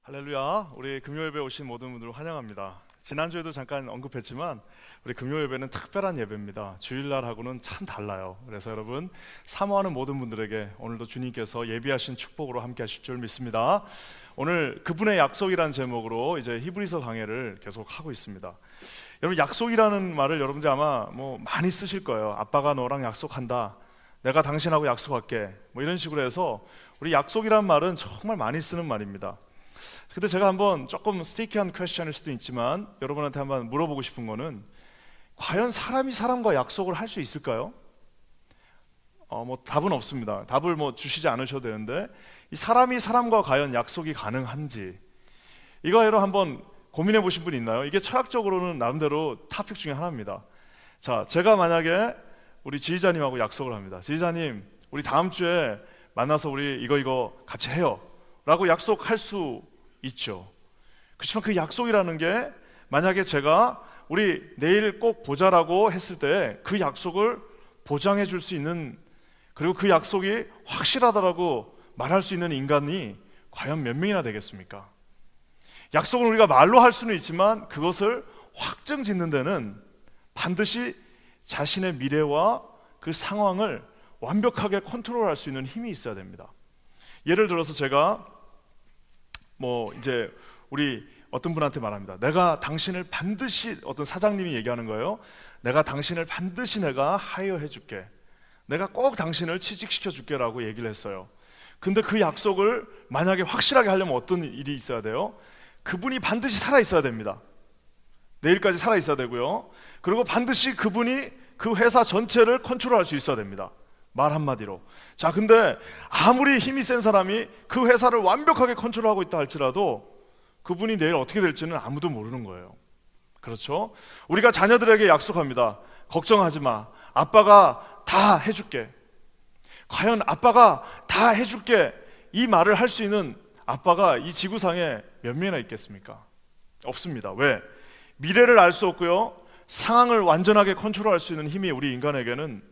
할렐루야. 우리 금요예배 오신 모든 분들 환영합니다. 지난주에도 잠깐 언급했지만 우리 금요예배는 특별한 예배입니다. 주일날하고는 참 달라요. 그래서 여러분 사모하는 모든 분들에게 오늘도 주님께서 예비하신 축복으로 함께 하실 줄 믿습니다. 오늘 그분의 약속이라는 제목으로 이제 히브리서 강해를 계속 하고 있습니다. 여러분, 약속이라는 말을 여러분들 아마 많이 쓰실 거예요. 아빠가 너랑 약속한다, 내가 당신하고 약속할게, 이런 식으로 해서 우리 약속이라는 말은 정말 많이 쓰는 말입니다. 근데 제가 한번 조금 스티키한 퀘스천일 수도 있지만 여러분한테 한번 물어보고 싶은 거는, 과연 사람이 사람과 약속을 할 수 있을까요? 답은 없습니다. 답을 주시지 않으셔도 되는데, 이 사람이 사람과 과연 약속이 가능한지, 이거 여러분 한번 고민해 보신 분 있나요? 이게 철학적으로는 나름대로 토픽 중에 하나입니다. 자, 제가 만약에 우리 지휘자님하고 약속을 합니다. 지휘자님, 우리 다음 주에 만나서 우리 이거 같이 해요 라고 약속할 수 있죠. 그렇지만 그 약속이라는 게, 만약에 제가 우리 내일 꼭 보자라고 했을 때 그 약속을 보장해 줄 수 있는, 그리고 그 약속이 확실하다라고 말할 수 있는 인간이 과연 몇 명이나 되겠습니까? 약속을 우리가 말로 할 수는 있지만 그것을 확정 짓는 데는 반드시 자신의 미래와 그 상황을 완벽하게 컨트롤할 수 있는 힘이 있어야 됩니다. 예를 들어서 제가 이제 우리 어떤 분한테 말합니다. 내가 당신을 반드시, 어떤 사장님이 얘기하는 거예요. 내가 당신을 반드시 내가 하이어해 줄게, 내가 꼭 당신을 취직시켜 줄게 라고 얘기를 했어요. 근데 그 약속을 만약에 확실하게 하려면 어떤 일이 있어야 돼요? 그분이 반드시 살아 있어야 됩니다. 내일까지 살아 있어야 되고요. 그리고 반드시 그분이 그 회사 전체를 컨트롤할 수 있어야 됩니다. 말 한마디로. 자, 근데 아무리 힘이 센 사람이 그 회사를 완벽하게 컨트롤하고 있다 할지라도 그분이 내일 어떻게 될지는 아무도 모르는 거예요. 그렇죠? 우리가 자녀들에게 약속합니다. 걱정하지 마, 아빠가 다 해줄게. 과연 아빠가 다 해줄게, 이 말을 할 수 있는 아빠가 이 지구상에 몇 명이나 있겠습니까? 없습니다. 왜? 미래를 알 수 없고요, 상황을 완전하게 컨트롤할 수 있는 힘이 우리 인간에게는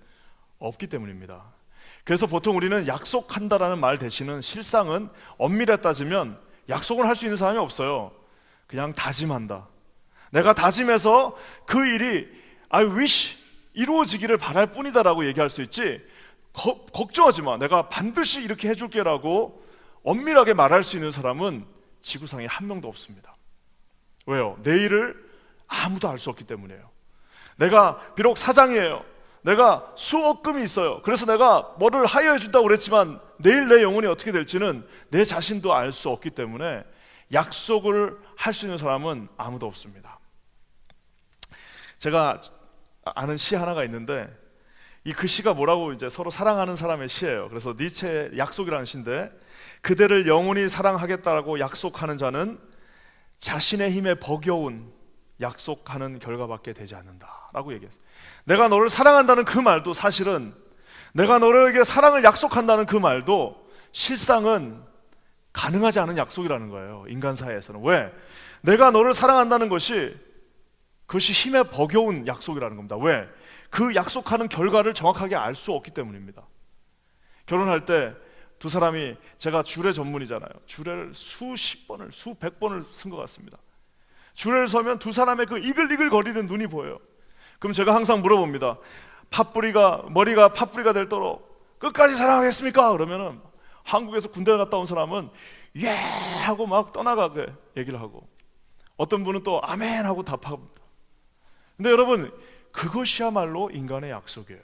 없기 때문입니다. 그래서 보통 우리는 약속한다라는 말 대신은 실상은 엄밀히 따지면 약속을 할 수 있는 사람이 없어요. 그냥 다짐한다. 내가 다짐해서 그 일이 I wish 이루어지기를 바랄 뿐이다라고 얘기할 수 있지, 걱정하지 마, 내가 반드시 이렇게 해줄게 라고 엄밀하게 말할 수 있는 사람은 지구상에 한 명도 없습니다. 왜요? 내일을 아무도 알 수 없기 때문이에요. 내가 비록 사장이에요, 내가 수억금이 있어요, 그래서 내가 뭐를 하여해 준다고 그랬지만 내일 내 영혼이 어떻게 될지는 내 자신도 알 수 없기 때문에 약속을 할 수 있는 사람은 아무도 없습니다. 제가 아는 시 하나가 있는데, 이 그 시가 뭐라고, 이제 서로 사랑하는 사람의 시예요. 그래서 니체의 약속이라는 시인데, 그대를 영원히 사랑하겠다라고 약속하는 자는 자신의 힘에 버겨운 약속하는 결과밖에 되지 않는다라고 얘기했어요. 내가 너를 사랑한다는 그 말도, 사실은 내가 너에게 사랑을 약속한다는 그 말도 실상은 가능하지 않은 약속이라는 거예요, 인간 사회에서는. 왜? 내가 너를 사랑한다는 것이, 그것이 힘에 버겨운 약속이라는 겁니다. 왜? 그 약속하는 결과를 정확하게 알 수 없기 때문입니다. 결혼할 때 두 사람이, 제가 주례 전문이잖아요. 주례를 수십 번을, 수백 번을 쓴 것 같습니다. 주례를 서면 두 사람의 그 이글이글 거리는 눈이 보여요. 그럼 제가 항상 물어봅니다. 머리가 팥뿌리가 될도록 끝까지 사랑하겠습니까? 그러면은 한국에서 군대를 갔다 온 사람은 예 하고 막 떠나가게 얘기를 하고, 어떤 분은 또 아멘 하고 답합니다. 근데 여러분, 그것이야말로 인간의 약속이에요.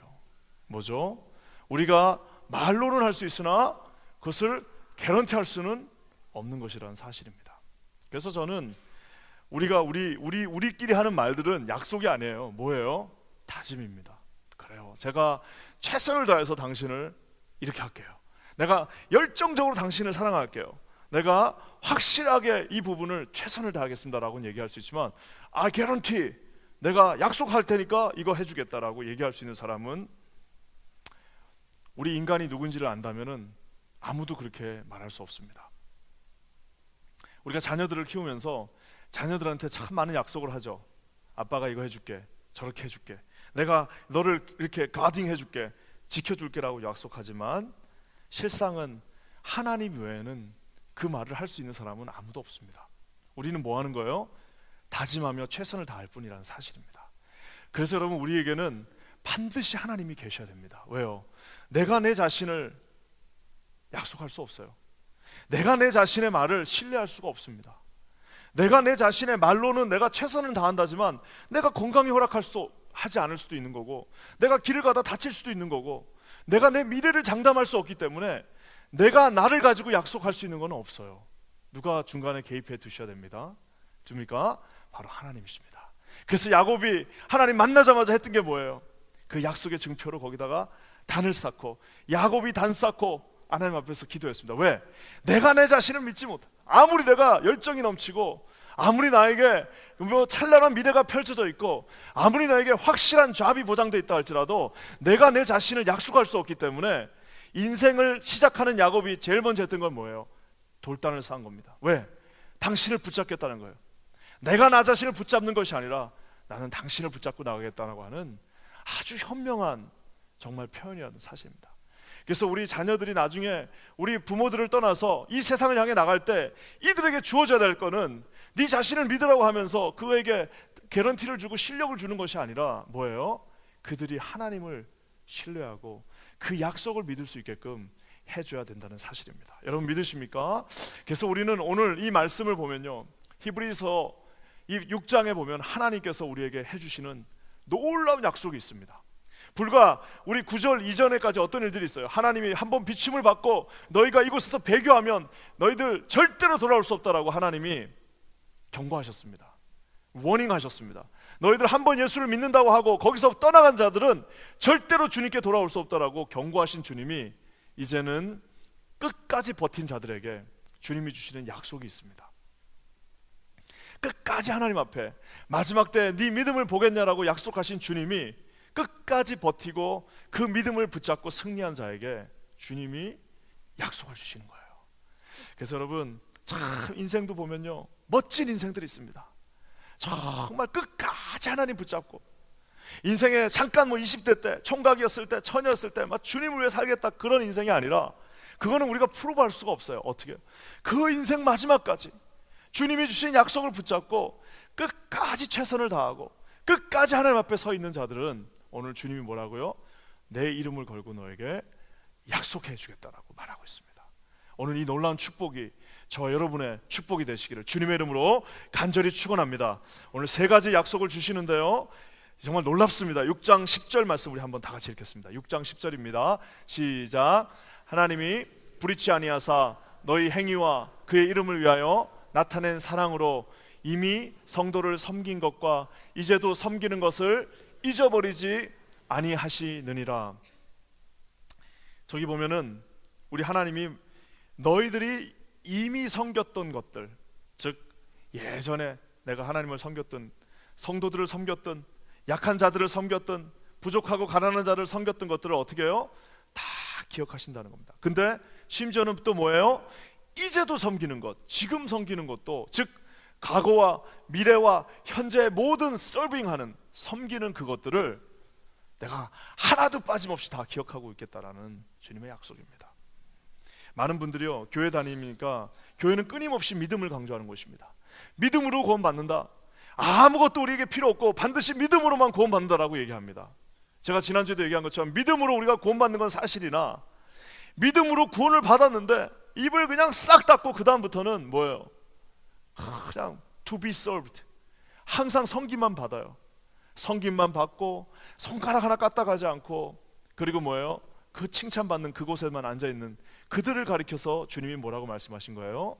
뭐죠? 우리가 말로는 할 수 있으나 그것을 개런티할 수는 없는 것이라는 사실입니다. 그래서 저는 우리끼리 하는 말들은 약속이 아니에요. 뭐예요? 다짐입니다. 그래요, 제가 최선을 다해서 당신을 이렇게 할게요. 내가 열정적으로 당신을 사랑할게요. 내가 확실하게 이 부분을 최선을 다하겠습니다 라고는 얘기할 수 있지만, I guarantee, 내가 약속할 테니까 이거 해주겠다라고 얘기할 수 있는 사람은, 우리 인간이 누군지를 안다면은 아무도 그렇게 말할 수 없습니다. 우리가 자녀들을 키우면서 자녀들한테 참 많은 약속을 하죠. 아빠가 이거 해줄게, 저렇게 해줄게, 내가 너를 이렇게 가딩 해줄게, 지켜줄게 라고 약속하지만 실상은 하나님 외에는 그 말을 할 수 있는 사람은 아무도 없습니다. 우리는 뭐 하는 거예요? 다짐하며 최선을 다할 뿐이라는 사실입니다. 그래서 여러분, 우리에게는 반드시 하나님이 계셔야 됩니다. 왜요? 내가 내 자신을 약속할 수 없어요. 내가 내 자신의 말을 신뢰할 수가 없습니다. 내가 내 자신의 말로는 내가 최선을 다한다지만 내가 건강이 허락할 수도 하지 않을 수도 있는 거고, 내가 길을 가다 다칠 수도 있는 거고, 내가 내 미래를 장담할 수 없기 때문에 내가 나를 가지고 약속할 수 있는 건 없어요. 누가 중간에 개입해 두셔야 됩니다. 줍니까? 바로 하나님이십니다. 그래서 야곱이 하나님 만나자마자 했던 게 뭐예요? 그 약속의 증표로 거기다가 단을 쌓고, 야곱이 단 쌓고 하나님 앞에서 기도했습니다. 왜? 내가 내 자신을 믿지 못해. 아무리 내가 열정이 넘치고, 아무리 나에게 뭐 찬란한 미래가 펼쳐져 있고, 아무리 나에게 확실한 잡이 보장되어 있다 할지라도 내가 내 자신을 약속할 수 없기 때문에 인생을 시작하는 야곱이 제일 먼저 했던 건 뭐예요? 돌단을 쌓은 겁니다. 왜? 당신을 붙잡겠다는 거예요. 내가 나 자신을 붙잡는 것이 아니라 나는 당신을 붙잡고 나가겠다고 하는 아주 현명한 정말 표현이라는 사실입니다. 그래서 우리 자녀들이 나중에 우리 부모들을 떠나서 이 세상을 향해 나갈 때 이들에게 주어져야 될 거는 네 자신을 믿으라고 하면서 그에게 개런티를 주고 실력을 주는 것이 아니라 뭐예요? 그들이 하나님을 신뢰하고 그 약속을 믿을 수 있게끔 해줘야 된다는 사실입니다. 여러분 믿으십니까? 그래서 우리는 오늘 이 말씀을 보면요, 히브리서 이 6장에 보면 하나님께서 우리에게 해주시는 놀라운 약속이 있습니다. 불과 우리 9절 이전에까지 어떤 일들이 있어요. 하나님이 한번 비침을 받고 너희가 이곳에서 배교하면 너희들 절대로 돌아올 수 없다라고 하나님이 경고하셨습니다. 워닝하셨습니다. 너희들 한번 예수를 믿는다고 하고 거기서 떠나간 자들은 절대로 주님께 돌아올 수 없다라고 경고하신 주님이 이제는 끝까지 버틴 자들에게 주님이 주시는 약속이 있습니다. 끝까지 하나님 앞에 마지막 때 네 믿음을 보겠냐라고 약속하신 주님이 끝까지 버티고 그 믿음을 붙잡고 승리한 자에게 주님이 약속을 주시는 거예요. 그래서 여러분, 참 인생도 보면요, 멋진 인생들이 있습니다. 정말 끝까지 하나님 붙잡고, 인생에 잠깐 뭐 20대 때 총각이었을 때 처녀였을 때 막 주님을 위해 살겠다 그런 인생이 아니라, 그거는 우리가 프로브할 수가 없어요. 어떻게? 그 인생 마지막까지 주님이 주신 약속을 붙잡고 끝까지 최선을 다하고 끝까지 하나님 앞에 서 있는 자들은 오늘 주님이 뭐라고요? 내 이름을 걸고 너에게 약속해 주겠다라고 말하고 있습니다. 오늘 이 놀라운 축복이 저와 여러분의 축복이 되시기를 주님의 이름으로 간절히 축원합니다. 오늘 세 가지 약속을 주시는데요, 정말 놀랍습니다. 6장 10절 말씀 우리 한번 다 같이 읽겠습니다. 6장 10절입니다. 시작. 하나님이 불의치 아니하사 너희 행위와 그의 이름을 위하여 나타낸 사랑으로 이미 성도를 섬긴 것과 이제도 섬기는 것을 잊어버리지 아니하시느니라. 저기 보면은 우리 하나님이 너희들이 이미 섬겼던 것들, 즉 예전에 내가 하나님을 섬겼던, 성도들을 섬겼던, 약한 자들을 섬겼던, 부족하고 가난한 자를 섬겼던 것들을 어떻게 해요? 다 기억하신다는 겁니다. 근데 심지어는 또 뭐예요? 이제도 섬기는 것, 지금 섬기는 것도, 즉 과거와 미래와 현재 모든 서빙하는, 섬기는 그것들을 내가 하나도 빠짐없이 다 기억하고 있겠다라는 주님의 약속입니다. 많은 분들이요, 교회 다니니까 교회는 끊임없이 믿음을 강조하는 것입니다. 믿음으로 구원받는다, 아무것도 우리에게 필요 없고 반드시 믿음으로만 구원받는다라고 얘기합니다. 제가 지난주에도 얘기한 것처럼 믿음으로 우리가 구원받는 건 사실이나, 믿음으로 구원을 받았는데 입을 그냥 싹 닫고 그 다음부터는 뭐예요? 그냥 to be served, 항상 섬김만 받아요. 섬김만 받고 손가락 하나 까딱하지 않고, 그리고 뭐예요? 그 칭찬받는 그곳에만 앉아있는 그들을 가리켜서 주님이 뭐라고 말씀하신 거예요?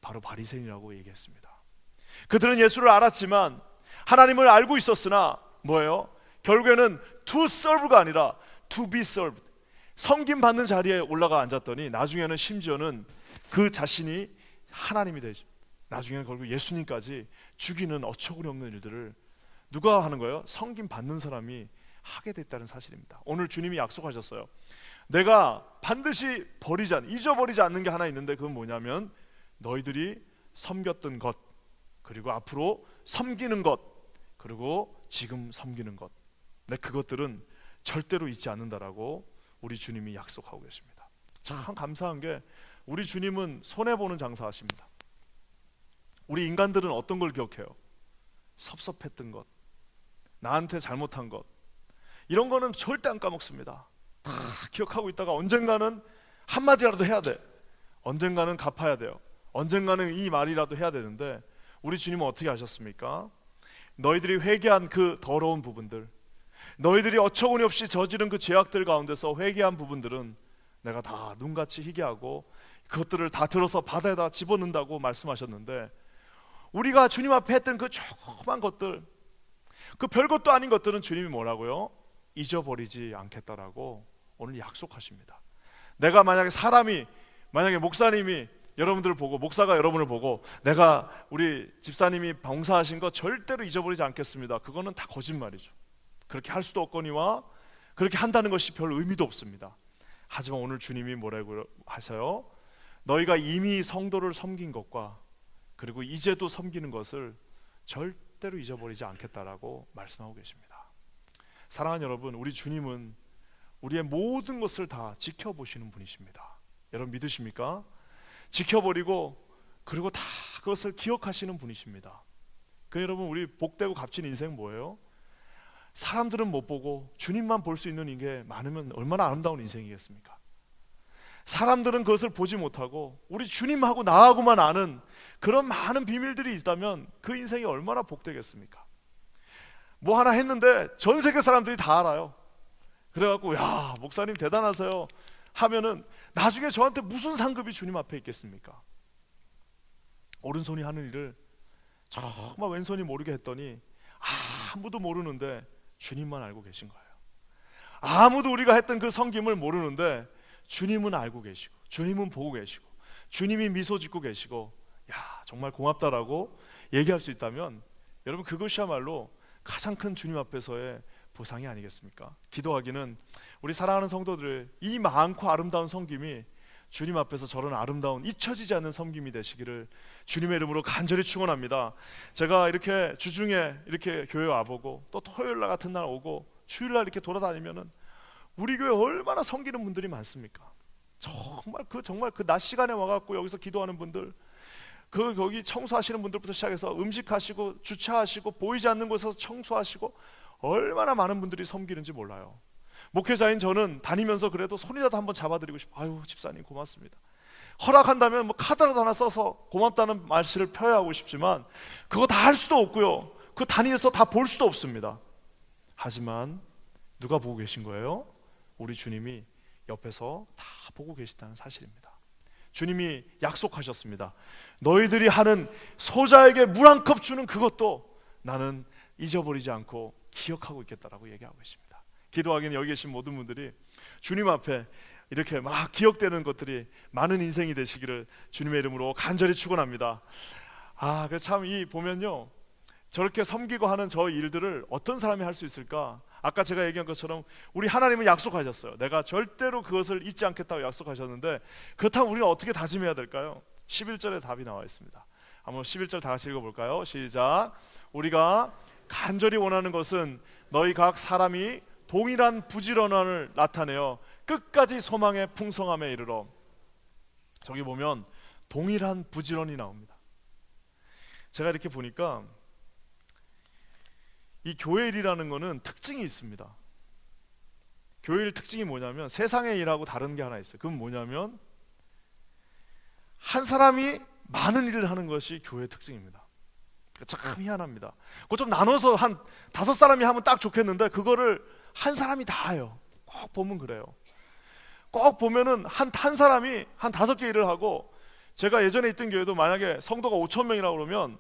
바로 바리새인이라고 얘기했습니다. 그들은 예수를 알았지만, 하나님을 알고 있었으나 뭐예요? 결국에는 to serve가 아니라 to be served, 섬김 받는 자리에 올라가 앉았더니 나중에는 심지어는 그 자신이 하나님이 되죠. 나중에는 결국 예수님까지 죽이는 어처구니 없는 일들을 누가 하는 거예요? 섬김 받는 사람이 하게 됐다는 사실입니다. 오늘 주님이 약속하셨어요. 내가 반드시 잊어버리지 않는 게 하나 있는데, 그건 뭐냐면 너희들이 섬겼던 것, 그리고 앞으로 섬기는 것, 그리고 지금 섬기는 것, 그것들은 절대로 잊지 않는다라고 우리 주님이 약속하고 계십니다. 참 감사한 게, 우리 주님은 손해보는 장사하십니다. 우리 인간들은 어떤 걸 기억해요? 섭섭했던 것, 나한테 잘못한 것, 이런 거는 절대 안 까먹습니다. 다 기억하고 있다가 언젠가는 한마디라도 해야 돼. 언젠가는 갚아야 돼요. 언젠가는 이 말이라도 해야 되는데, 우리 주님은 어떻게 하셨습니까? 너희들이 회개한 그 더러운 부분들, 너희들이 어처구니 없이 저지른 그 죄악들 가운데서 회개한 부분들은 내가 다 눈같이 희게 하고 그것들을 다 들어서 바다에다 집어넣는다고 말씀하셨는데, 우리가 주님 앞에 했던 그 조그만 것들, 그 별것도 아닌 것들은 주님이 뭐라고요? 잊어버리지 않겠다라고 오늘 약속하십니다. 내가 만약에 목사님이 여러분들을 보고, 목사가 여러분을 보고, 내가 우리 집사님이 봉사하신 거 절대로 잊어버리지 않겠습니다, 그거는 다 거짓말이죠. 그렇게 할 수도 없거니와 그렇게 한다는 것이 별 의미도 없습니다. 하지만 오늘 주님이 뭐라고 하세요? 너희가 이미 성도를 섬긴 것과 그리고 이제도 섬기는 것을 절대로 잊어버리지 않겠다라고 말씀하고 계십니다. 사랑하는 여러분, 우리 주님은 우리의 모든 것을 다 지켜보시는 분이십니다. 여러분 믿으십니까? 지켜버리고 그리고 다 그것을 기억하시는 분이십니다. 그 여러분, 우리 복되고 값진 인생 뭐예요? 사람들은 못 보고 주님만 볼 수 있는 게 많으면 얼마나 아름다운 인생이겠습니까? 사람들은 그것을 보지 못하고 우리 주님하고 나하고만 아는 그런 많은 비밀들이 있다면 그 인생이 얼마나 복되겠습니까? 뭐 하나 했는데 전 세계 사람들이 다 알아요. 그래갖고 야, 목사님 대단하세요 하면은 나중에 저한테 무슨 상급이 주님 앞에 있겠습니까? 오른손이 하는 일을 정말 왼손이 모르게 했더니 아무도 모르는데 주님만 알고 계신 거예요. 아무도 우리가 했던 그 섬김을 모르는데 주님은 알고 계시고, 주님은 보고 계시고, 주님이 미소 짓고 계시고, 야, 정말 고맙다라고 얘기할 수 있다면 여러분, 그것이야말로 가장 큰 주님 앞에서의 보상이 아니겠습니까? 기도하기는 우리 사랑하는 성도들, 이 많고 아름다운 섬김이 주님 앞에서 저런 아름다운 잊혀지지 않는 섬김이 되시기를 주님의 이름으로 간절히 축원합니다. 제가 이렇게 주중에 이렇게 교회 와보고 또 토요일 날 같은 날 오고 주일날 이렇게 돌아다니면은 우리 교회 얼마나 섬기는 분들이 많습니까? 정말 그 낮 시간에 와갖고 여기서 기도하는 분들, 거기 청소하시는 분들부터 시작해서 음식하시고 주차하시고 보이지 않는 곳에서 청소하시고 얼마나 많은 분들이 섬기는지 몰라요. 목회자인 저는 다니면서 그래도 손이라도 한번 잡아드리고 싶어요. 아유, 집사님 고맙습니다. 허락한다면 뭐 카드라도 하나 써서 고맙다는 말씀을 표현하고 싶지만 그거 다 할 수도 없고요, 그 다니면서 다 볼 수도 없습니다. 하지만 누가 보고 계신 거예요? 우리 주님이 옆에서 다 보고 계시다는 사실입니다. 주님이 약속하셨습니다. 너희들이 하는 소자에게 물 한 컵 주는 그것도 나는 잊어버리지 않고 기억하고 있겠다라고 얘기하고 있습니다. 기도하기는 여기 계신 모든 분들이 주님 앞에 이렇게 막 기억되는 것들이 많은 인생이 되시기를 주님의 이름으로 간절히 축원합니다. 그 참 이 보면요, 저렇게 섬기고 하는 저 일들을 어떤 사람이 할 수 있을까? 아까 제가 얘기한 것처럼 우리 하나님은 약속하셨어요. 내가 절대로 그것을 잊지 않겠다고 약속하셨는데, 그렇다면 우리는 어떻게 다짐해야 될까요? 11절에 답이 나와 있습니다. 한번 11절 다 같이 읽어볼까요? 시작. 우리가 간절히 원하는 것은 너희 각 사람이 동일한 부지런함을 나타내어 끝까지 소망의 풍성함에 이르러. 저기 보면 동일한 부지런이 나옵니다. 제가 이렇게 보니까 이 교회 일이라는 거는 특징이 있습니다. 교회 일 특징이 뭐냐면 세상의 일하고 다른 게 하나 있어요. 그건 뭐냐면 한 사람이 많은 일을 하는 것이 교회의 특징입니다. 참 희한합니다. 그거 좀 나눠서 한 5사람이 하면 딱 좋겠는데 그거를 한 사람이 다 해요. 꼭 보면 그래요. 꼭 보면은 한 사람이 한 5개 일을 하고, 제가 예전에 있던 교회도 만약에 성도가 5,000명이라고 그러면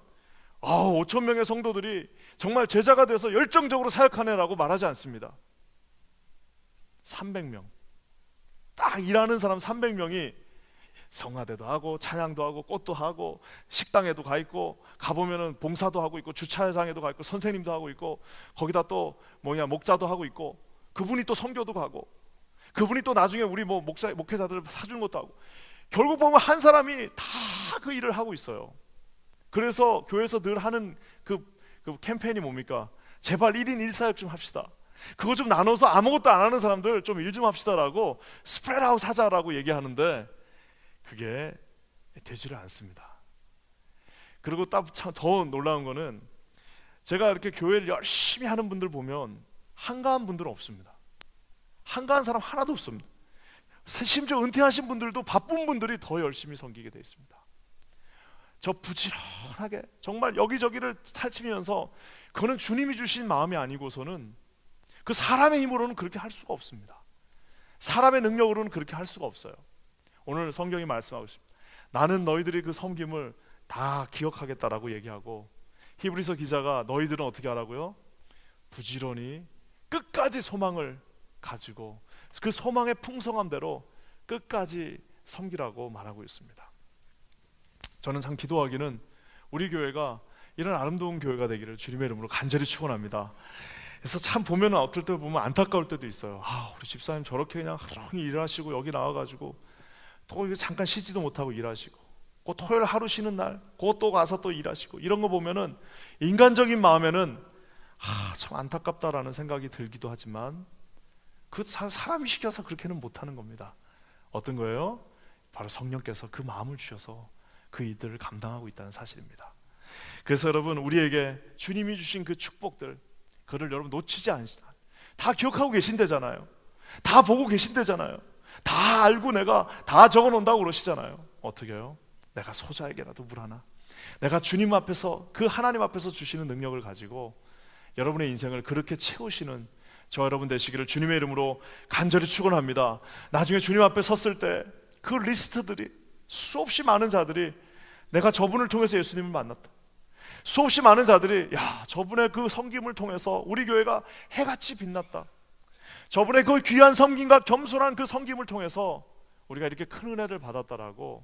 5,000명의 성도들이 정말 제자가 돼서 열정적으로 사역하네라고 말하지 않습니다. 300명, 딱 일하는 사람 300명이 성화대도 하고 찬양도 하고 꽃도 하고 식당에도 가 있고, 가보면은 봉사도 하고 있고 주차장에도 가 있고 선생님도 하고 있고 거기다 또 목자도 하고 있고, 그분이 또 선교도 가고 그분이 또 나중에 우리 목회자들 사주는 것도 하고, 결국 보면 한 사람이 다 그 일을 하고 있어요. 그래서 교회에서 늘 하는 그 캠페인이 뭡니까? 제발 1인 1사역 좀 합시다. 그거 좀 나눠서 아무것도 안 하는 사람들 좀 일 좀 합시다라고 스프레드아웃 하자라고 얘기하는데, 그게 되지를 않습니다. 그리고 더 놀라운 거는 제가 이렇게 교회를 열심히 하는 분들 보면 한가한 분들은 없습니다. 한가한 사람 하나도 없습니다. 심지어 은퇴하신 분들도 바쁜 분들이 더 열심히 섬기게 되어 있습니다. 저 부지런하게 정말 여기저기를 탈치면서, 그거는 주님이 주신 마음이 아니고서는 그 사람의 힘으로는 그렇게 할 수가 없습니다. 사람의 능력으로는 그렇게 할 수가 없어요. 오늘 성경이 말씀하고 있습니다. 나는 너희들이 그 섬김을 다 기억하겠다라고 얘기하고, 히브리서 기자가 너희들은 어떻게 하라고요? 부지런히 끝까지 소망을 가지고 그 소망의 풍성함대로 끝까지 섬기라고 말하고 있습니다. 저는 참 기도하기는 우리 교회가 이런 아름다운 교회가 되기를 주님의 이름으로 간절히 축원합니다. 그래서 참 보면 어떨 때 보면 안타까울 때도 있어요. 우리 집사님 저렇게 그냥 하루 종일 일하시고 여기 나와가지고 또 잠깐 쉬지도 못하고 일하시고, 그 토요일 하루 쉬는 날 그것도 가서 또 일하시고, 이런 거 보면은 인간적인 마음에는 참 안타깝다라는 생각이 들기도 하지만, 그 사람이 시켜서 그렇게는 못하는 겁니다. 어떤 거예요? 바로 성령께서 그 마음을 주셔서 그 일들을 감당하고 있다는 사실입니다. 그래서 여러분, 우리에게 주님이 주신 그 축복들, 그를 여러분 놓치지 않으시다. 다 기억하고 계신대잖아요. 다 보고 계신대잖아요. 다 알고 내가 다 적어놓는다고 그러시잖아요. 어떻게 해요? 내가 소자에게라도 물 하나, 내가 주님 앞에서, 그 하나님 앞에서 주시는 능력을 가지고 여러분의 인생을 그렇게 채우시는 저 여러분 되시기를 주님의 이름으로 간절히 축원합니다. 나중에 주님 앞에 섰을 때 그 리스트들이, 수없이 많은 자들이 내가 저분을 통해서 예수님을 만났다, 수없이 많은 자들이 저분의 그 섬김을 통해서 우리 교회가 해같이 빛났다, 저분의 그 귀한 섬김과 겸손한 그 섬김을 통해서 우리가 이렇게 큰 은혜를 받았다라고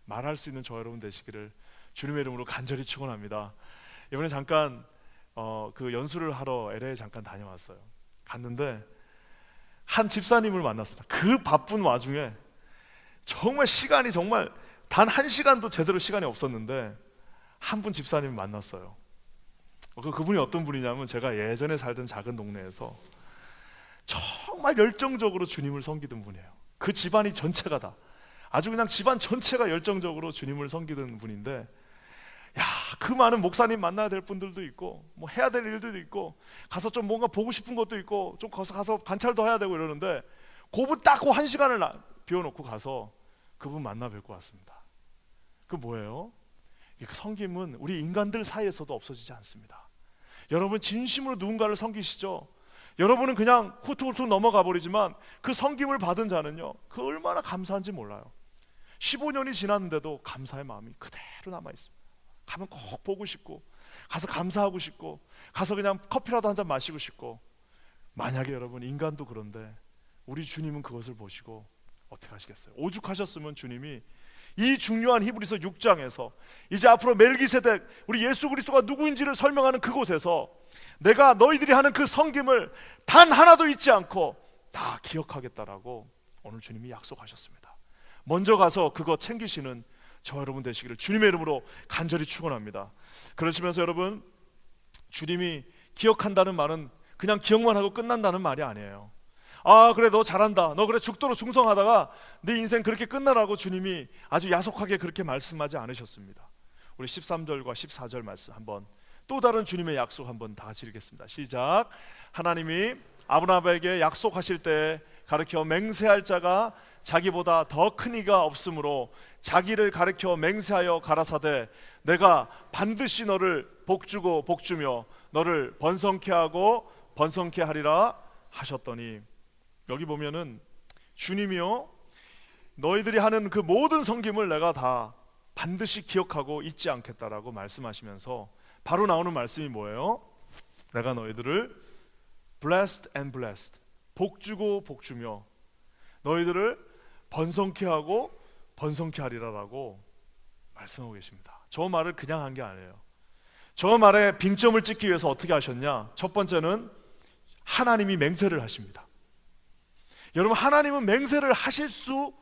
말할 수 있는 저 여러분 되시기를 주님의 이름으로 간절히 축원합니다. 이번에 잠깐 그 연수를 하러 LA에 잠깐 다녀왔어요. 갔는데 한 집사님을 만났습니다. 그 바쁜 와중에 정말 시간이 정말 단 1시간도 제대로 시간이 없었는데 한 분 집사님을 만났어요. 그분이 어떤 분이냐면, 제가 예전에 살던 작은 동네에서 정말 열정적으로 주님을 섬기던 분이에요. 그 집안이 전체가 다, 아주 그냥 집안 전체가 열정적으로 주님을 섬기던 분인데, 그 많은 목사님 만나야 될 분들도 있고, 뭐 해야 될 일들도 있고, 가서 좀 뭔가 보고 싶은 것도 있고, 좀 가서 관찰도 해야 되고 이러는데, 그분 딱 그 1시간을 비워놓고 가서 그분 만나 뵙고 왔습니다. 그 뭐예요? 그 섬김은 우리 인간들 사이에서도 없어지지 않습니다. 여러분 진심으로 누군가를 섬기시죠? 여러분은 그냥 후투후투 넘어가 버리지만 그 섬김을 받은 자는요, 그 얼마나 감사한지 몰라요. 15년이 지났는데도 감사의 마음이 그대로 남아있습니다. 가면 꼭 보고 싶고, 가서 감사하고 싶고, 가서 그냥 커피라도 한잔 마시고 싶고. 만약에 여러분 인간도 그런데 우리 주님은 그것을 보시고 어떻게 하시겠어요? 오죽하셨으면 주님이 이 중요한 히브리서 6장에서 이제 앞으로 멜기세덱, 우리 예수 그리스도가 누구인지를 설명하는 그곳에서 내가 너희들이 하는 그 섬김을 단 하나도 잊지 않고 다 기억하겠다라고 오늘 주님이 약속하셨습니다. 먼저 가서 그거 챙기시는 저 여러분 되시기를 주님의 이름으로 간절히 축원합니다. 그러시면서 여러분, 주님이 기억한다는 말은 그냥 기억만 하고 끝난다는 말이 아니에요. 그래 너 잘한다, 너 그래 죽도록 충성하다가 네 인생 그렇게 끝나라고 주님이 아주 야속하게 그렇게 말씀하지 않으셨습니다. 우리 13절과 14절 말씀 한번, 또 다른 주님의 약속 한번 다 같이 읽겠습니다. 시작. 하나님이 아브라함에게 약속하실 때 가르쳐 맹세할 자가 자기보다 더 큰 이가 없으므로 자기를 가르쳐 맹세하여 가라사대 내가 반드시 너를 복주고 복주며 너를 번성케 하고 번성케 하리라 하셨더니, 여기 보면은 주님이요, 너희들이 하는 그 모든 섬김을 내가 다 반드시 기억하고 잊지 않겠다라고 말씀하시면서 바로 나오는 말씀이 뭐예요? 내가 너희들을 blessed and blessed, 복주고 복주며 너희들을 번성케 하고 번성케 하리라라고 말씀하고 계십니다. 저 말을 그냥 한 게 아니에요. 저 말에 빙점을 찍기 위해서 어떻게 하셨냐? 첫 번째는 하나님이 맹세를 하십니다. 여러분, 하나님은 맹세를 하실 수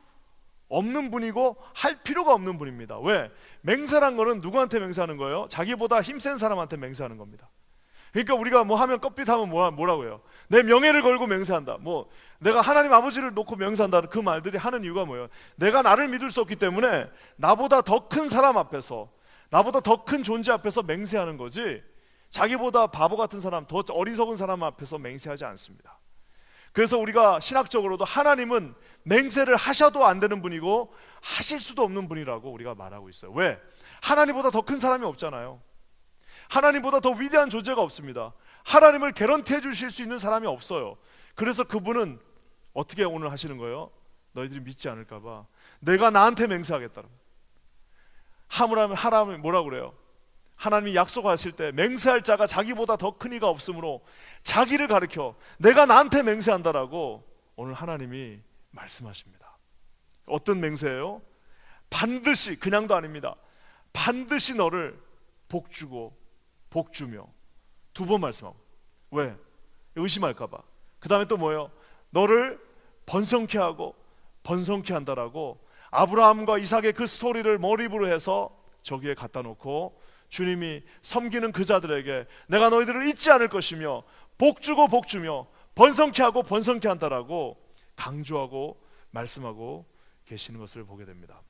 없는 분이고 할 필요가 없는 분입니다. 왜? 맹세란 거는 누구한테 맹세하는 거예요? 자기보다 힘센 사람한테 맹세하는 겁니다. 그러니까 우리가 뭐 하면 껍빛하면 뭐라고 해요? 내 명예를 걸고 맹세한다. 뭐 내가 하나님 아버지를 놓고 맹세한다는 그 말들이 하는 이유가 뭐예요? 내가 나를 믿을 수 없기 때문에 나보다 더 큰 사람 앞에서, 나보다 더 큰 존재 앞에서 맹세하는 거지, 자기보다 바보 같은 사람, 더 어리석은 사람 앞에서 맹세하지 않습니다. 그래서 우리가 신학적으로도 하나님은 맹세를 하셔도 안 되는 분이고 하실 수도 없는 분이라고 우리가 말하고 있어요. 왜? 하나님보다 더 큰 사람이 없잖아요. 하나님보다 더 위대한 존재가 없습니다. 하나님을 개런티 해주실 수 있는 사람이 없어요. 그래서 그분은 어떻게 오늘 하시는 거예요? 너희들이 믿지 않을까 봐 내가 나한테 맹세하겠다. 하나님이 뭐라고 그래요? 하나님이 약속하실 때 맹세할 자가 자기보다 더 큰 이가 없으므로 자기를 가리켜 내가 나한테 맹세한다라고 오늘 하나님이 말씀하십니다. 어떤 맹세예요? 반드시, 그냥도 아닙니다. 반드시 너를 복주고 복주며, 두 번 말씀하고. 왜? 의심할까 봐. 그 다음에 또 뭐예요? 너를 번성케 하고 번성케 한다라고 아브라함과 이삭의 그 스토리를 몰입으로 해서 저기에 갖다 놓고 주님이 섬기는 그 자들에게 내가 너희들을 잊지 않을 것이며 복주고 복주며 번성케 하고 번성케 한다라고 강조하고 말씀하고 계시는 것을 보게 됩니다.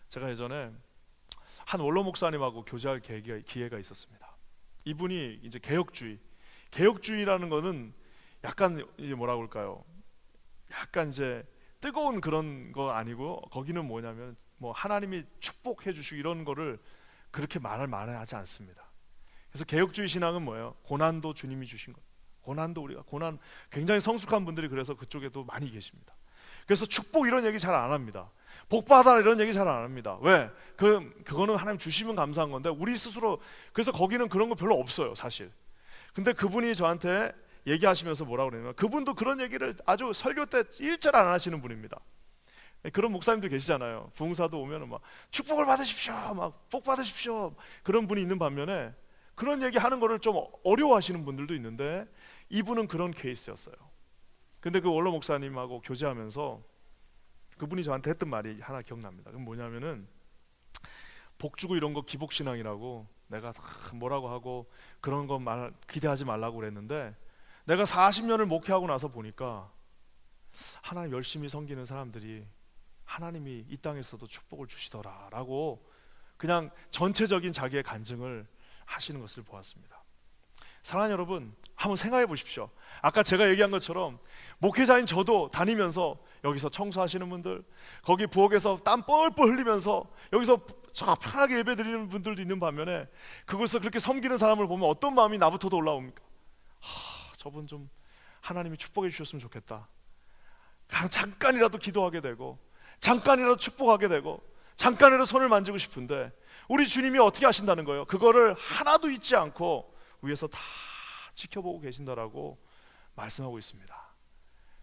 제가 예전에 한 원로 목사님하고 교제할 기회가 있었습니다. 이분이 이제 개혁주의라는 거는 약간 이제 뭐라고 할까요? 약간 이제 뜨거운 그런 거 아니고, 거기는 뭐냐면 뭐 하나님이 축복해 주시고 이런 거를 그렇게 말을 많이 하지 않습니다. 그래서 개혁주의 신앙은 뭐예요? 고난도 주님이 주신 것. 고난 굉장히 성숙한 분들이 그래서 그쪽에도 많이 계십니다. 그래서 축복 이런 얘기 잘 안 합니다. 복 받아라 이런 얘기 잘 안 합니다. 왜? 그거는 하나님 주시면 감사한 건데 우리 스스로, 그래서 거기는 그런 거 별로 없어요, 사실. 근데 그분이 저한테 얘기하시면서 뭐라고 그러냐면, 그분도 그런 얘기를 아주 설교 때 일절 안 하시는 분입니다. 그런 목사님들 계시잖아요. 부흥사도 오면은 막 축복을 받으십시오, 막 복 받으십시오, 그런 분이 있는 반면에 그런 얘기 하는 거를 좀 어려워하시는 분들도 있는데, 이분은 그런 케이스였어요. 근데 그 원로 목사님하고 교제하면서 그분이 저한테 했던 말이 하나 기억납니다. 그건 뭐냐면은, 복 주고 이런 거 기복신앙이라고 내가 뭐라고 하고 그런 거 기대하지 말라고 그랬는데, 내가 40년을 목회하고 나서 보니까 하나님 열심히 섬기는 사람들이 하나님이 이 땅에서도 축복을 주시더라라고 그냥 전체적인 자기의 간증을 하시는 것을 보았습니다. 사랑하는 여러분, 한번 생각해 보십시오. 아까 제가 얘기한 것처럼 목회자인 저도 다니면서 여기서 청소하시는 분들, 거기 부엌에서 땀 뻘뻘 흘리면서 여기서 편하게 예배 드리는 분들도 있는 반면에, 그곳에서 그렇게 섬기는 사람을 보면 어떤 마음이 나부터도 올라옵니까? 저분 좀 하나님이 축복해 주셨으면 좋겠다. 잠깐이라도 기도하게 되고, 잠깐이라도 축복하게 되고, 잠깐이라도 손을 만지고 싶은데, 우리 주님이 어떻게 하신다는 거예요? 그거를 하나도 잊지 않고 위에서 다 지켜보고 계신다라고 말씀하고 있습니다.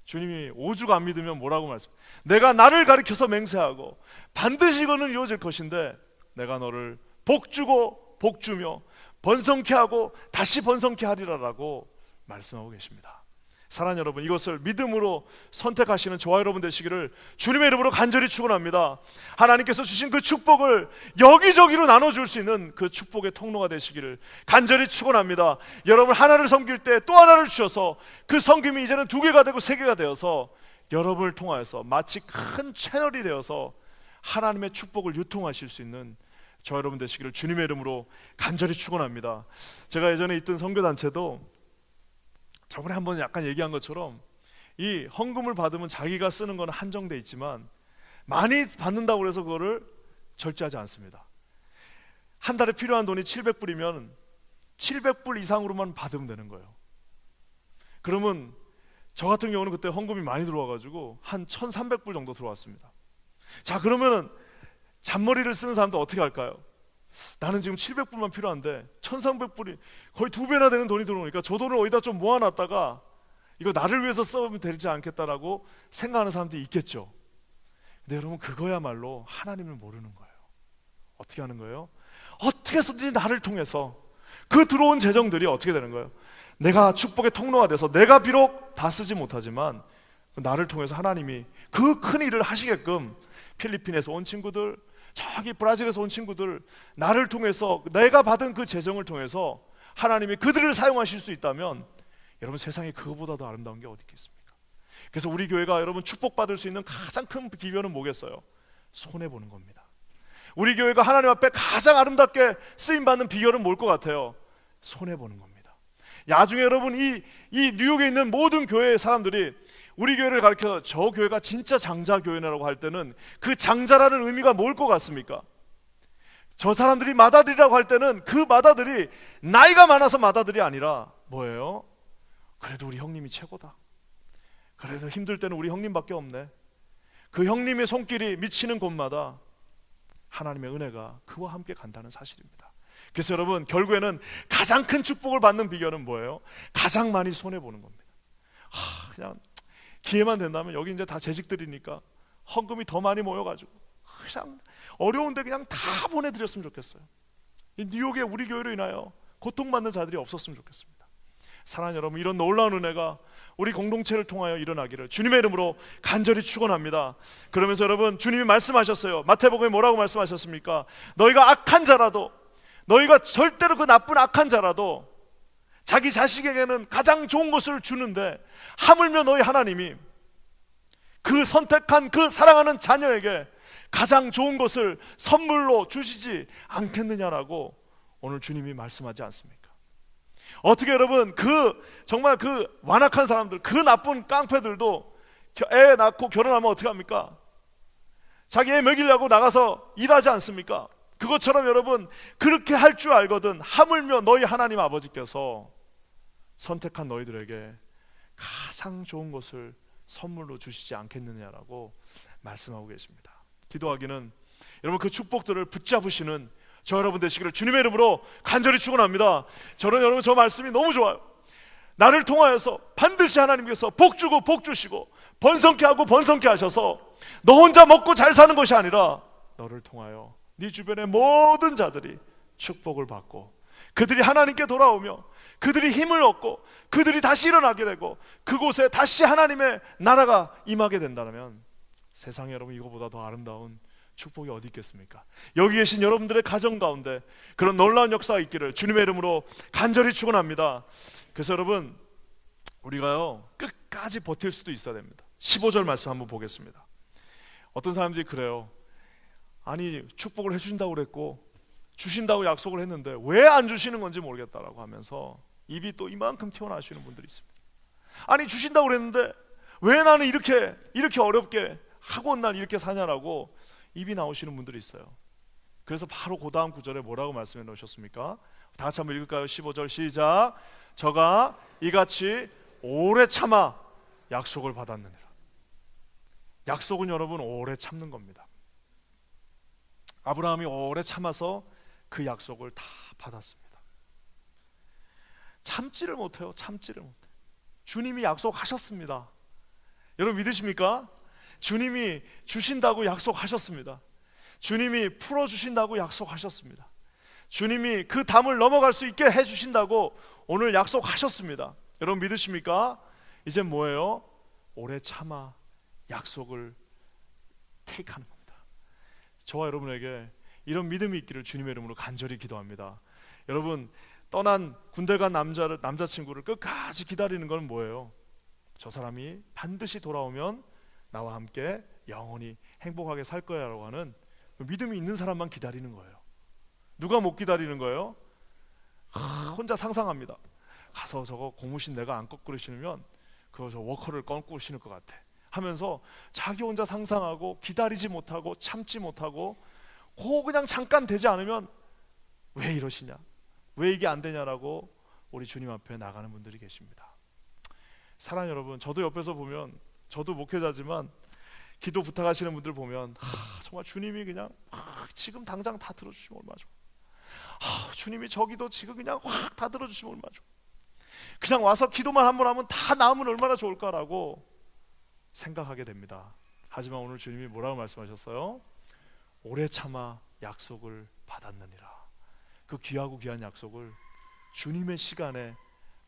주님이 오죽 안 믿으면 뭐라고 말씀? 내가 나를 가리켜서 맹세하고 반드시 이거는 이루어질 것인데 내가 너를 복주고 복주며 번성케 하고 다시 번성케 하리라라고 말씀하고 계십니다. 사랑하는 여러분, 이것을 믿음으로 선택하시는 저와 여러분 되시기를 주님의 이름으로 간절히 축원합니다. 하나님께서 주신 그 축복을 여기저기로 나눠줄 수 있는 그 축복의 통로가 되시기를 간절히 축원합니다. 여러분 하나를 섬길 때 또 하나를 주셔서 그 섬김이 이제는 2개가 되고 3개가 되어서 여러분을 통하여서 마치 큰 채널이 되어서 하나님의 축복을 유통하실 수 있는 저와 여러분 되시기를 주님의 이름으로 간절히 축원합니다. 제가 예전에 있던 선교단체도 저번에 한번 약간 얘기한 것처럼 이 헌금을 받으면 자기가 쓰는 건 한정돼 있지만 많이 받는다고 해서 그거를 절제하지 않습니다. 한 달에 필요한 돈이 700불이면 700불 이상으로만 받으면 되는 거예요. 그러면 저 같은 경우는 그때 헌금이 많이 들어와가지고 한 1300불 정도 들어왔습니다. 자, 그러면은 잔머리를 쓰는 사람도 어떻게 할까요? 나는 지금 700불만 필요한데 1300불이 거의 2배나 되는 돈이 들어오니까 저 돈을 어디다 좀 모아놨다가 이거 나를 위해서 써면 되지 않겠다라고 생각하는 사람들이 있겠죠. 근데 여러분, 그거야말로 하나님을 모르는 거예요. 어떻게 하는 거예요? 어떻게 해서든지 나를 통해서 그 들어온 재정들이 어떻게 되는 거예요? 내가 축복의 통로가 돼서 내가 비록 다 쓰지 못하지만 나를 통해서 하나님이 그 큰 일을 하시게끔, 필리핀에서 온 친구들, 저기 브라질에서 온 친구들, 나를 통해서 내가 받은 그 재정을 통해서 하나님이 그들을 사용하실 수 있다면 여러분, 세상에 그거보다도 아름다운 게 어디 있겠습니까? 그래서 우리 교회가 여러분 축복받을 수 있는 가장 큰 비결은 뭐겠어요? 손해보는 겁니다. 우리 교회가 하나님 앞에 가장 아름답게 쓰임받는 비결은 뭘 것 같아요? 손해보는 겁니다. 나중에 여러분 이 뉴욕에 있는 모든 교회 사람들이 우리 교회를 가리켜 저 교회가 진짜 장자교회라고 할 때는 그 장자라는 의미가 뭘 것 같습니까? 저 사람들이 맏아들이라고 할 때는 그 맏아들이 나이가 많아서 맏아들이 아니라 뭐예요? 그래도 우리 형님이 최고다. 그래도 힘들 때는 우리 형님밖에 없네. 그 형님의 손길이 미치는 곳마다 하나님의 은혜가 그와 함께 간다는 사실입니다. 그래서 여러분, 결국에는 가장 큰 축복을 받는 비결은 뭐예요? 가장 많이 손해보는 겁니다. 그냥 기회만 된다면 여기 이제 다 재직들이니까 헌금이 더 많이 모여가지고 그냥 어려운데 그냥 다 보내드렸으면 좋겠어요. 이 뉴욕에 우리 교회로 인하여 고통받는 자들이 없었으면 좋겠습니다. 사랑하는 여러분, 이런 놀라운 은혜가 우리 공동체를 통하여 일어나기를 주님의 이름으로 간절히 축원합니다. 그러면서 여러분, 주님이 말씀하셨어요. 마태복음에 뭐라고 말씀하셨습니까? 너희가 악한 자라도, 너희가 절대로 그 나쁜 악한 자라도 자기 자식에게는 가장 좋은 것을 주는데 하물며 너희 하나님이 그 선택한 그 사랑하는 자녀에게 가장 좋은 것을 선물로 주시지 않겠느냐라고 오늘 주님이 말씀하지 않습니까? 어떻게 여러분, 정말 그 완악한 사람들, 그 나쁜 깡패들도 애 낳고 결혼하면 어떻게 합니까? 자기 애 먹이려고 나가서 일하지 않습니까? 그것처럼 여러분, 그렇게 할 줄 알거든 하물며 너희 하나님 아버지께서 선택한 너희들에게 가장 좋은 것을 선물로 주시지 않겠느냐라고 말씀하고 계십니다. 기도하기는 여러분, 그 축복들을 붙잡으시는 저 여러분 되시기를 주님의 이름으로 간절히 축원합니다. 저는 여러분, 저 말씀이 너무 좋아요. 나를 통하여서 반드시 하나님께서 복 주고 복 주시고 번성케 하고 번성케 하셔서 너 혼자 먹고 잘 사는 것이 아니라 너를 통하여 네 주변의 모든 자들이 축복을 받고 그들이 하나님께 돌아오며 그들이 힘을 얻고 그들이 다시 일어나게 되고 그곳에 다시 하나님의 나라가 임하게 된다면 세상에 여러분, 이거보다 더 아름다운 축복이 어디 있겠습니까? 여기 계신 여러분들의 가정 가운데 그런 놀라운 역사가 있기를 주님의 이름으로 간절히 축원합니다. 그래서 여러분, 우리가요 끝까지 버틸 수도 있어야 됩니다. 15절 말씀 한번 보겠습니다. 어떤 사람들이 그래요. 아니, 축복을 해주신다고 그랬고 주신다고 약속을 했는데 왜 안 주시는 건지 모르겠다라고 하면서 입이 또 이만큼 튀어나오시는 분들이 있습니다. 아니, 주신다고 그랬는데 왜 나는 이렇게 어렵게 하고 난 이렇게 사냐라고 입이 나오시는 분들이 있어요. 그래서 바로 그 다음 구절에 뭐라고 말씀해 놓으셨습니까? 다 같이 한번 읽을까요? 15절 시작. 저가 이같이 오래 참아 약속을 받았느니라. 약속은 여러분 오래 참는 겁니다. 아브라함이 오래 참아서 그 약속을 다 받았습니다. 참지를 못해요. 참지를 못해. 주님이 약속하셨습니다. 여러분 믿으십니까? 주님이 주신다고 약속하셨습니다. 주님이 풀어주신다고 약속하셨습니다. 주님이 그 담을 넘어갈 수 있게 해주신다고 오늘 약속하셨습니다. 여러분 믿으십니까? 이제 뭐예요? 오래 참아 약속을 테이크하는 겁니다. 저와 여러분에게 이런 믿음이 있기를 주님의 이름으로 간절히 기도합니다. 여러분, 떠난 군대 간 남자친구를 끝까지 기다리는 건 뭐예요? 저 사람이 반드시 돌아오면 나와 함께 영원히 행복하게 살 거야 라고 하는 믿음이 있는 사람만 기다리는 거예요. 누가 못 기다리는 거예요? 혼자 상상합니다. 가서 저거 고무신 내가 안 거꾸로 신으면 그거 저 워커를 거꾸로 신을 것 같아 하면서 자기 혼자 상상하고 기다리지 못하고 참지 못하고 그냥 잠깐 되지 않으면 왜 이러시냐, 왜 이게 안 되냐라고 우리 주님 앞에 나가는 분들이 계십니다. 사랑하는 여러분, 저도 옆에서 보면, 저도 목회자지만 기도 부탁하시는 분들 보면 정말 주님이 그냥 지금 당장 다 들어주시면 얼마나 좋아. 주님이 저기도 지금 그냥 확 다 들어주시면 얼마나 좋아. 그냥 와서 기도만 한번 하면 다 나으면 얼마나 좋을까라고 생각하게 됩니다. 하지만 오늘 주님이 뭐라고 말씀하셨어요? 오래 참아 약속을 받았느니라. 그 귀하고 귀한 약속을 주님의 시간에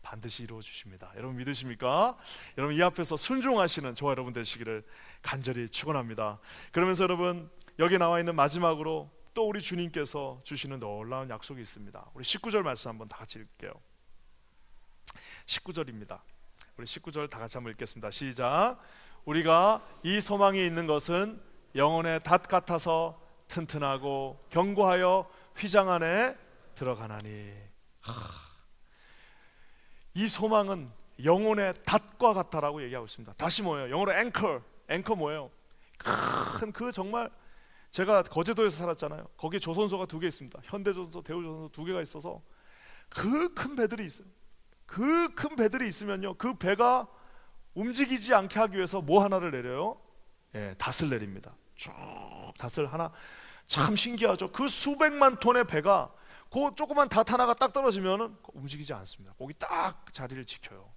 반드시 이루어 주십니다. 여러분 믿으십니까? 여러분 이 앞에서 순종하시는 저와 여러분 되시기를 간절히 축원합니다. 그러면서 여러분 여기 나와 있는 마지막으로 또 우리 주님께서 주시는 놀라운 약속이 있습니다. 우리 19절 말씀 한번 다 같이 읽을게요. 19절입니다. 우리 19절 다 같이 한번 읽겠습니다. 시작. 우리가 이 소망이 있는 것은 영혼의 닷 같아서 튼튼하고 견고하여 휘장 안에 들어가나니. 이 소망은 영혼의 닷과 같다라고 얘기하고 있습니다. 다시 뭐예요? 영어로 앵커 뭐예요? 큰 그 정말, 제가 거제도에서 살았잖아요. 거기에 조선소가 2개 있습니다. 현대조선소, 대우조선소 2개가 있어서 그 큰 배들이 있어요. 그 큰 배들이 있으면요, 그 배가 움직이지 않게 하기 위해서 뭐 하나를 내려요? 닷을 내립니다. 쭉 닷을 하나. 참 신기하죠. 그 수백만 톤의 배가 그 조그만 닷 하나가 딱 떨어지면 움직이지 않습니다. 거기 딱 자리를 지켜요.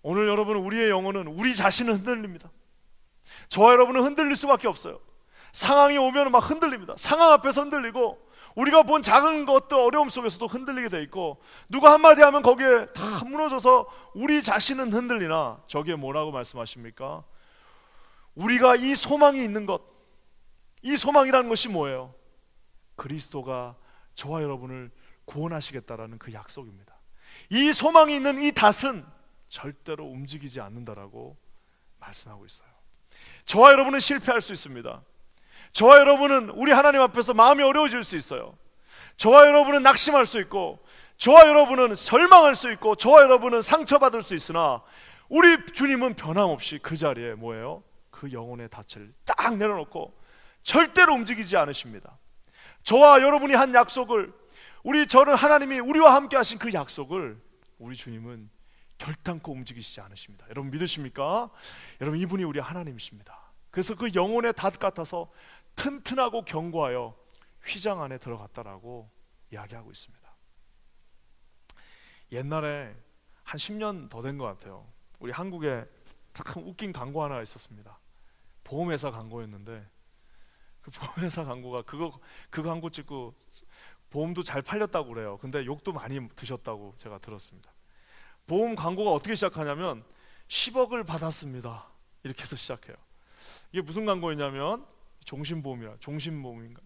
오늘 여러분, 우리의 영혼은 우리 자신은 흔들립니다. 저와 여러분은 흔들릴 수밖에 없어요. 상황이 오면 막 흔들립니다. 상황 앞에서 흔들리고, 우리가 본 작은 것도 어려움 속에서도 흔들리게 돼 있고, 누가 한마디 하면 거기에 다 무너져서 우리 자신은 흔들리나, 저기에 뭐라고 말씀하십니까? 우리가 이 소망이 있는 것, 이 소망이라는 것이 뭐예요? 그리스도가 저와 여러분을 구원하시겠다라는 그 약속입니다. 이 소망이 있는 이 닷은 절대로 움직이지 않는다라고 말씀하고 있어요. 저와 여러분은 실패할 수 있습니다. 저와 여러분은 우리 하나님 앞에서 마음이 어려워질 수 있어요. 저와 여러분은 낙심할 수 있고, 저와 여러분은 절망할 수 있고, 저와 여러분은 상처받을 수 있으나, 우리 주님은 변함없이 그 자리에 뭐예요? 그 영혼의 닻을 딱 내려놓고 절대로 움직이지 않으십니다. 저와 여러분이 한 약속을, 저는 하나님이 우리와 함께 하신 그 약속을 우리 주님은 결단코 움직이시지 않으십니다. 여러분 믿으십니까? 여러분, 이분이 우리 하나님이십니다. 그래서 그 영혼의 닷 같아서 튼튼하고 견고하여 휘장 안에 들어갔다라고 이야기하고 있습니다. 옛날에 한 10년 더 된 것 같아요. 우리 한국에 참 웃긴 광고 하나 있었습니다. 보험회사 광고였는데, 그 보험회사 광고가 그 광고 찍고 보험도 잘 팔렸다고 그래요. 근데 욕도 많이 드셨다고 제가 들었습니다. 보험 광고가 어떻게 시작하냐면 10억을 받았습니다, 이렇게 해서 시작해요. 이게 무슨 광고였냐면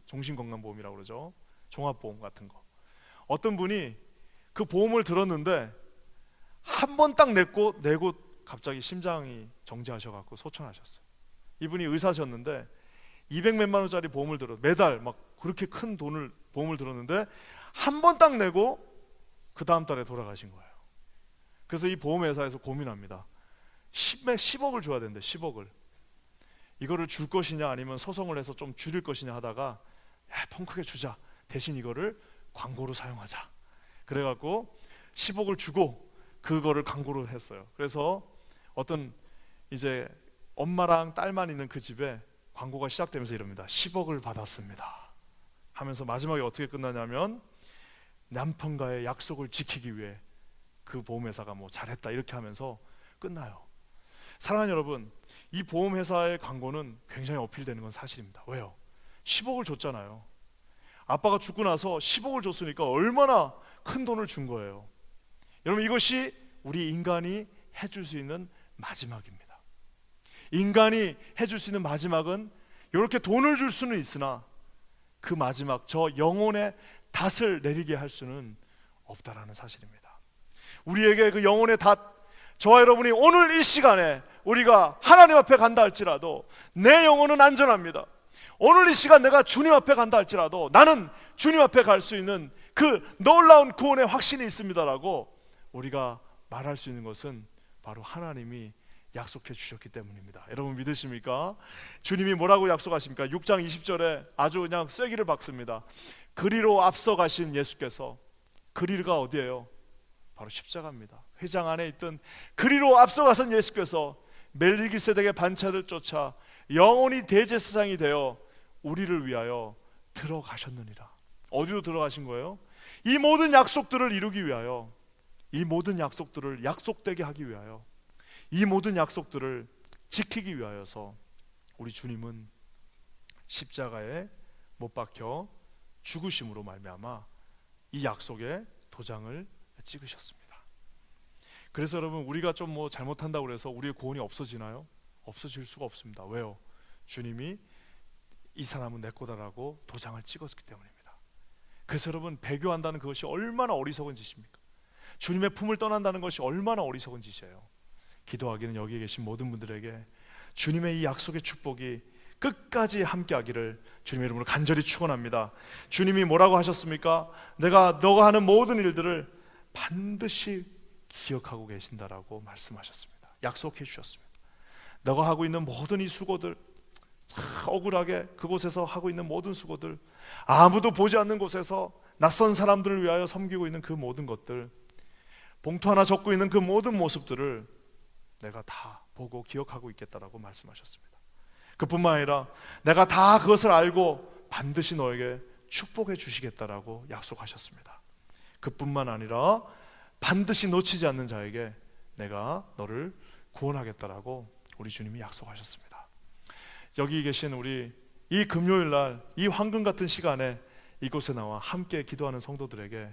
종신건강보험이라고 그러죠. 종합보험 같은 거. 어떤 분이 그 보험을 들었는데 한 번 딱 내고 갑자기 심장이 정지하셔갖고 소천하셨어요. 이분이 의사셨는데 200몇만 원짜리 보험을 매달 막 그렇게 큰 보험을 들었는데 한 번 딱 내고 그 다음 달에 돌아가신 거예요. 그래서 이 보험회사에서 고민합니다. 10억을 줘야 되는데 10억을 이거를 줄 것이냐 아니면 소송을 해서 좀 줄일 것이냐 하다가, 통 크게 주자, 대신 이거를 광고로 사용하자. 그래갖고 10억을 주고 그거를 광고로 했어요. 그래서 어떤 이제 엄마랑 딸만 있는 그 집에 광고가 시작되면서 이럽니다. 10억을 받았습니다 하면서 마지막에 어떻게 끝나냐면, 남편과의 약속을 지키기 위해 그 보험회사가 뭐 잘했다 이렇게 하면서 끝나요. 사랑하는 여러분, 이 보험회사의 광고는 굉장히 어필되는 건 사실입니다. 왜요? 10억을 줬잖아요. 아빠가 죽고 나서 10억을 줬으니까 얼마나 큰 돈을 준 거예요. 여러분, 이것이 우리 인간이 해줄 수 있는 마지막입니다. 인간이 해줄 수 있는 마지막은 이렇게 돈을 줄 수는 있으나 그 마지막, 저 영혼의 닷을 내리게 할 수는 없다라는 사실입니다. 우리에게 그 영혼의 닷, 저와 여러분이 오늘 이 시간에 우리가 하나님 앞에 간다 할지라도 내 영혼은 안전합니다. 오늘 이 시간 내가 주님 앞에 간다 할지라도 나는 주님 앞에 갈 수 있는 그 놀라운 구원의 확신이 있습니다라고 우리가 말할 수 있는 것은 바로 하나님이 약속해 주셨기 때문입니다. 여러분 믿으십니까? 주님이 뭐라고 약속하십니까? 6장 20절에 아주 그냥 쐐기를 박습니다. 그리로 앞서가신 예수께서, 그리가 어디예요? 바로 십자가입니다. 회장 안에 있던 그리로 앞서가신 예수께서 멜기세덱의 반차를 쫓아 영원히 대제사장이 되어 우리를 위하여 들어가셨느니라. 어디로 들어가신 거예요? 이 모든 약속들을 이루기 위하여, 이 모든 약속들을 약속되게 하기 위하여, 이 모든 약속들을 지키기 위하여서 우리 주님은 십자가에 못 박혀 죽으심으로 말미암아 이 약속의 도장을 찍으셨습니다. 그래서 여러분, 우리가 좀 뭐 잘못한다고 그래서 우리의 구원이 없어지나요? 없어질 수가 없습니다. 왜요? 주님이 이 사람은 내 거다라고 도장을 찍었기 때문입니다. 그래서 여러분, 배교한다는 그것이 얼마나 어리석은 짓입니까? 주님의 품을 떠난다는 것이 얼마나 어리석은 짓이에요. 기도하기는 여기 계신 모든 분들에게 주님의 이 약속의 축복이 끝까지 함께하기를 주님의 이름으로 간절히 축원합니다. 주님이 뭐라고 하셨습니까? 내가 너가 하는 모든 일들을 반드시 기억하고 계신다라고 말씀하셨습니다. 약속해 주셨습니다. 너가 하고 있는 모든 이 수고들, 억울하게 그곳에서 하고 있는 모든 수고들, 아무도 보지 않는 곳에서 낯선 사람들을 위하여 섬기고 있는 그 모든 것들, 봉투 하나 적고 있는 그 모든 모습들을 내가 다 보고 기억하고 있겠다라고 말씀하셨습니다. 그뿐만 아니라 내가 다 그것을 알고 반드시 너에게 축복해 주시겠다라고 약속하셨습니다. 그뿐만 아니라 반드시 놓치지 않는 자에게 내가 너를 구원하겠다라고 우리 주님이 약속하셨습니다. 여기 계신 우리 이 금요일 날 이 황금 같은 시간에 이곳에 나와 함께 기도하는 성도들에게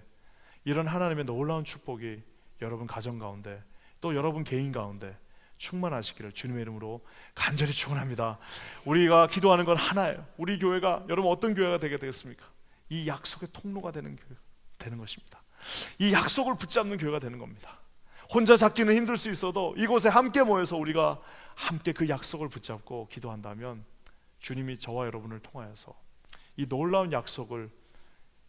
이런 하나님의 놀라운 축복이 여러분 가정 가운데 또 여러분 개인 가운데 충만하시기를 주님의 이름으로 간절히 축원합니다. 우리가 기도하는 건 하나예요. 우리 교회가 여러분 어떤 교회가 되게 되겠습니까? 이 약속의 통로가 되는 교회가 되는 것입니다. 이 약속을 붙잡는 교회가 되는 겁니다. 혼자 잡기는 힘들 수 있어도 이곳에 함께 모여서 우리가 함께 그 약속을 붙잡고 기도한다면 주님이 저와 여러분을 통하여서 이 놀라운 약속을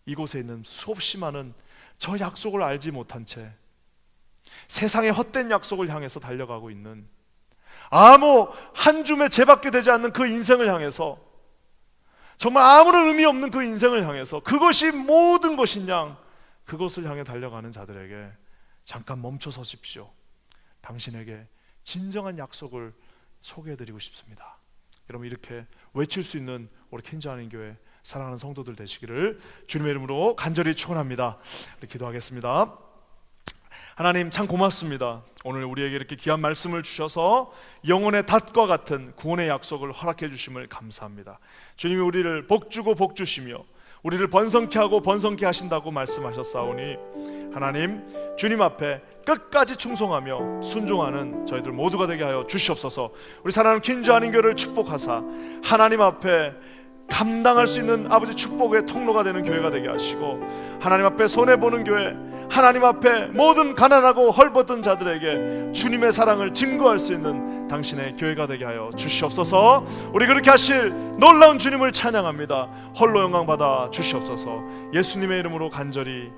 이곳에 있는 수없이 많은 저 약속을 알지 못한 채 세상의 헛된 약속을 향해서 달려가고 있는 아무 한 줌의 죄밖에 되지 않는 그 인생을 향해서 정말 아무런 의미 없는 그 인생을 향해서 그것이 모든 것인 양 그것을 향해 달려가는 자들에게 잠깐 멈춰 서십시오. 당신에게 진정한 약속을 소개해드리고 싶습니다. 여러분 이렇게 외칠 수 있는 우리 킨자하는 교회 사랑하는 성도들 되시기를 주님의 이름으로 간절히 축원합니다. 우리 기도하겠습니다. 하나님 참 고맙습니다. 오늘 우리에게 이렇게 귀한 말씀을 주셔서 영혼의 닷과 같은 구원의 약속을 허락해 주심을 감사합니다. 주님이 우리를 복주고 복주시며 우리를 번성케 하고 번성케 하신다고 말씀하셨사오니 하나님 주님 앞에 끝까지 충성하며 순종하는 저희들 모두가 되게 하여 주시옵소서. 우리 사랑하는 킨자하는 교회를 축복하사 하나님 앞에 감당할 수 있는 아버지 축복의 통로가 되는 교회가 되게 하시고 하나님 앞에 손해보는 교회, 하나님 앞에 모든 가난하고 헐벗은 자들에게 주님의 사랑을 증거할 수 있는 당신의 교회가 되게 하여 주시옵소서. 우리 그렇게 하실 놀라운 주님을 찬양합니다. 홀로 영광 받아 주시옵소서. 예수님의 이름으로 간절히